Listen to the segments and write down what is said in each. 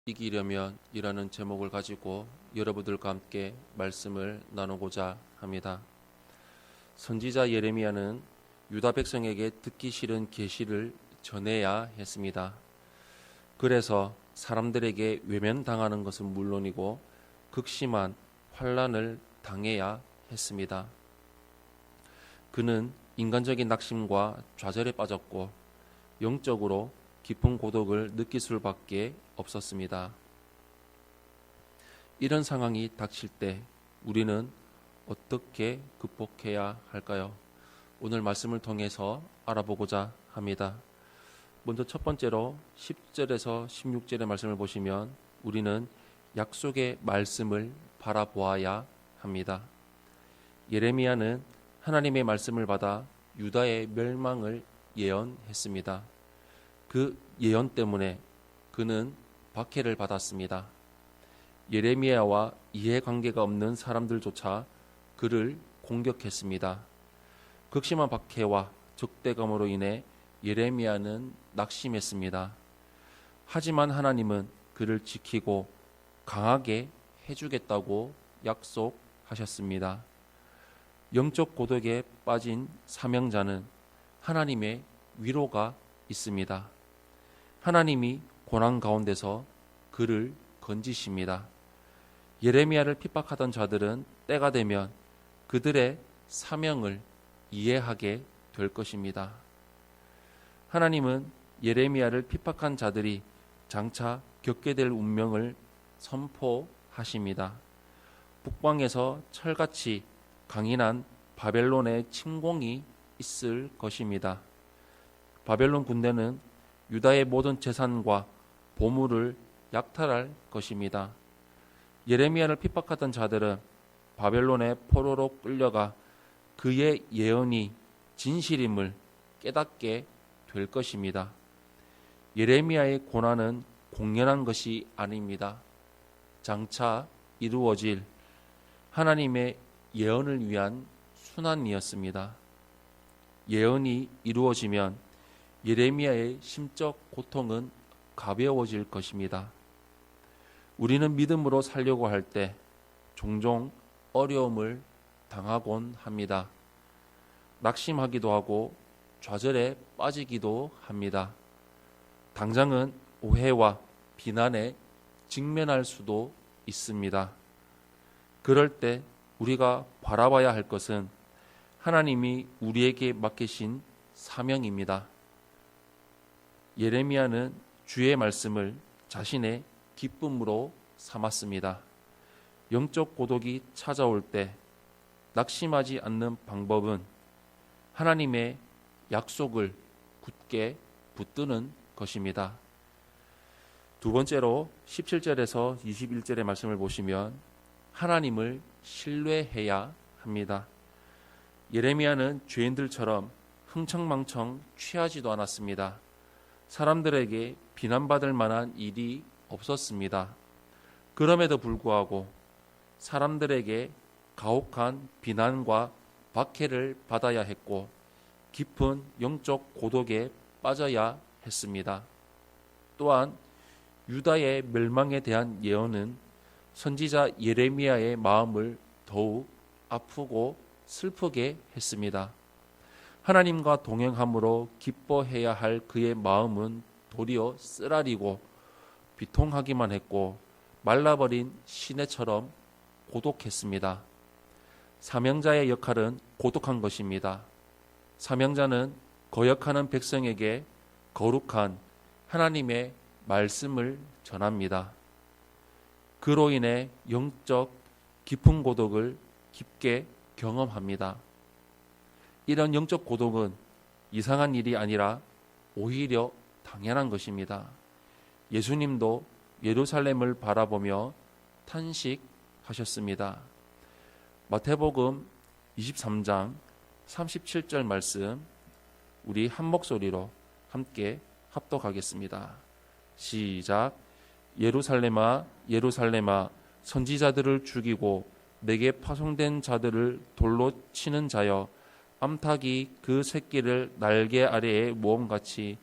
이기려면 이라는 제목을 가지고 여러분들과 함께 말씀을 나누고자 합니다. 선지자 예레미야는 유다 백성에게 듣기 싫은 계시를 전해야 했습니다. 그래서 사람들에게 외면당하는 것은 물론이고 극심한 환난을 당해야 했습니다. 그는 인간적인 낙심과 좌절에 빠졌고 영적으로 깊은 고독을 느낄 수밖에 없었습니다. 이런 상황이 닥칠 때 우리는 어떻게 극복해야 할까요? 오늘 말씀을 통해서 알아보고자 합니다. 먼저 첫 번째로 10절에서 16절의 말씀을 보시면 우리는 약속의 말씀을 바라보아야 합니다. 예레미야는 하나님의 말씀을 받아 유다의 멸망을 예언했습니다. 그 예언 때문에 그는 박해를 받았습니다. 예레미야와 이해관계가 없는 사람들조차 그를 공격했습니다. 극심한 박해와 적대감으로 인해 예레미야는 낙심했습니다. 하지만 하나님은 그를 지키고 강하게 해주겠다고 약속하셨습니다. 영적 고독에 빠진 사명자는 하나님의 위로가 있습니다. 하나님이 고난 가운데서 그를 건지십니다. 예레미야를 핍박하던 자들은 때가 되면 그들의 사명을 이해하게 될 것입니다. 하나님은 예레미야를 핍박한 자들이 장차 겪게 될 운명을 선포하십니다. 북방에서 철같이 강인한 바벨론의 침공이 있을 것입니다. 바벨론 군대는 유다의 모든 재산과 보물을 약탈할 것입니다. 예레미야를 핍박하던 자들은 바벨론의 포로로 끌려가 그의 예언이 진실임을 깨닫게 될 것입니다. 예레미야의 고난은 공연한 것이 아닙니다. 장차 이루어질 하나님의 예언을 위한 순환이었습니다. 예언이 이루어지면 예레미야의 심적 고통은 가벼워질 것입니다. 우리는 믿음으로 살려고 할 때 종종 어려움을 당하곤 합니다. 낙심하기도 하고 좌절에 빠지기도 합니다. 당장은 오해와 비난에 직면할 수도 있습니다. 그럴 때 우리가 바라봐야 할 것은 하나님이 우리에게 맡기신 사명입니다. 예레미야는 주의 말씀을 자신의 기쁨으로 삼았습니다. 영적 고독이 찾아올 때 낙심하지 않는 방법은 하나님의 약속을 굳게 붙드는 것입니다. 두 번째로 17절에서 21절의 말씀을 보시면 하나님을 신뢰해야 합니다. 예레미야는 죄인들처럼 흥청망청 취하지도 않았습니다. 사람들에게 비난받을 만한 일이 없었습니다. 그럼에도 불구하고 사람들에게 가혹한 비난과 박해를 받아야 했고 깊은 영적 고독에 빠져야 했습니다. 또한 유다의 멸망에 대한 예언은 선지자 예레미야의 마음을 더욱 아프고 슬프게 했습니다. 하나님과 동행함으로 기뻐해야 할 그의 마음은 도리어 쓰라리고 비통하기만 했고 말라버린 시내처럼 고독했습니다. 사명자의 역할은 고독한 것입니다. 사명자는 거역하는 백성에게 거룩한 하나님의 말씀을 전합니다. 그로 인해 영적 깊은 고독을 깊게 경험합니다. 이런 영적 고독은 이상한 일이 아니라 오히려 당연한 것입니다. 예수님도 예루살렘을 바라보며 탄식하셨습니다. 마태복음 23장 37절 말씀 우리 한 목소리로 함께 합독하겠습니다. 시작. 예루살렘아 예루살렘아 선지자들을 죽이고 내게 파송된 자들을 돌로 치는 자여 암탉이 그 새끼를 날개 아래에 모음같이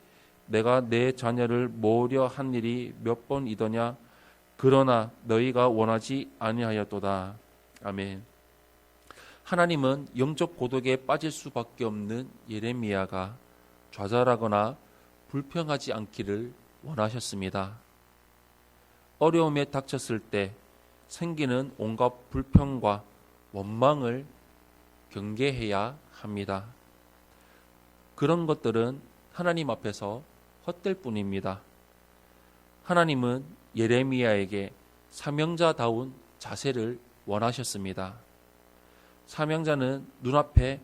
내가 내 자녀를 모으려 한 일이 몇 번이더냐 그러나 너희가 원하지 아니하였도다. 아멘. 하나님은 영적 고독에 빠질 수밖에 없는 예레미야가 좌절하거나 불평하지 않기를 원하셨습니다. 어려움에 닥쳤을 때 생기는 온갖 불평과 원망을 경계해야 합니다. 그런 것들은 하나님 앞에서 헛될 뿐입니다. 하나님은 예레미야에게 사명자다운 자세를 원하셨습니다. 사명자는 눈앞에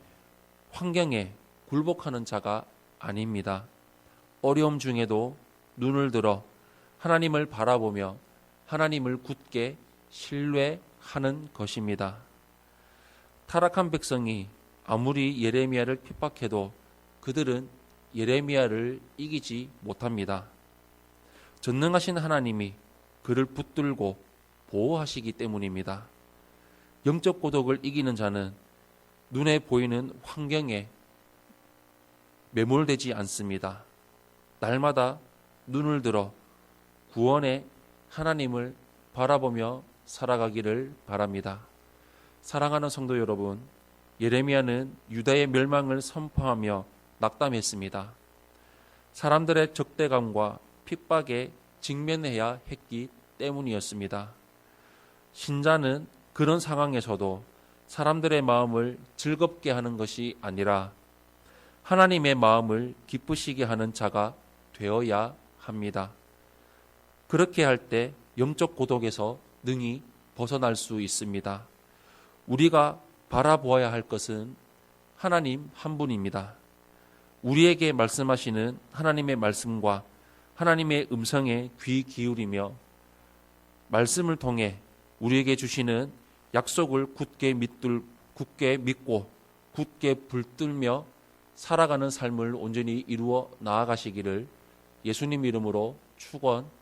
환경에 굴복하는 자가 아닙니다. 어려움 중에도 눈을 들어 하나님을 바라보며 하나님을 굳게 신뢰하는 것입니다. 타락한 백성이 아무리 예레미야를 핍박해도 그들은 예레미야를 이기지 못합니다. 전능하신 하나님이 그를 붙들고 보호하시기 때문입니다. 영적 고독을 이기는 자는 눈에 보이는 환경에 매몰되지 않습니다. 날마다 눈을 들어 구원의 하나님을 바라보며 살아가기를 바랍니다. 사랑하는 성도 여러분, 예레미야는 유다의 멸망을 선포하며 낙담했습니다. 사람들의 적대감과 핍박에 직면해야 했기 때문이었습니다. 신자는 그런 상황에서도 사람들의 마음을 즐겁게 하는 것이 아니라 하나님의 마음을 기쁘시게 하는 자가 되어야 합니다. 그렇게 할 때 영적 고독에서 능히 벗어날 수 있습니다. 우리가 바라보아야 할 것은 하나님 한 분입니다. 우리에게 말씀하시는 하나님의 말씀과 하나님의 음성에 귀 기울이며 말씀을 통해 우리에게 주시는 약속을 굳게 믿고 굳게 붙들며 살아가는 삶을 온전히 이루어 나아가시기를 예수님 이름으로 축원합니다.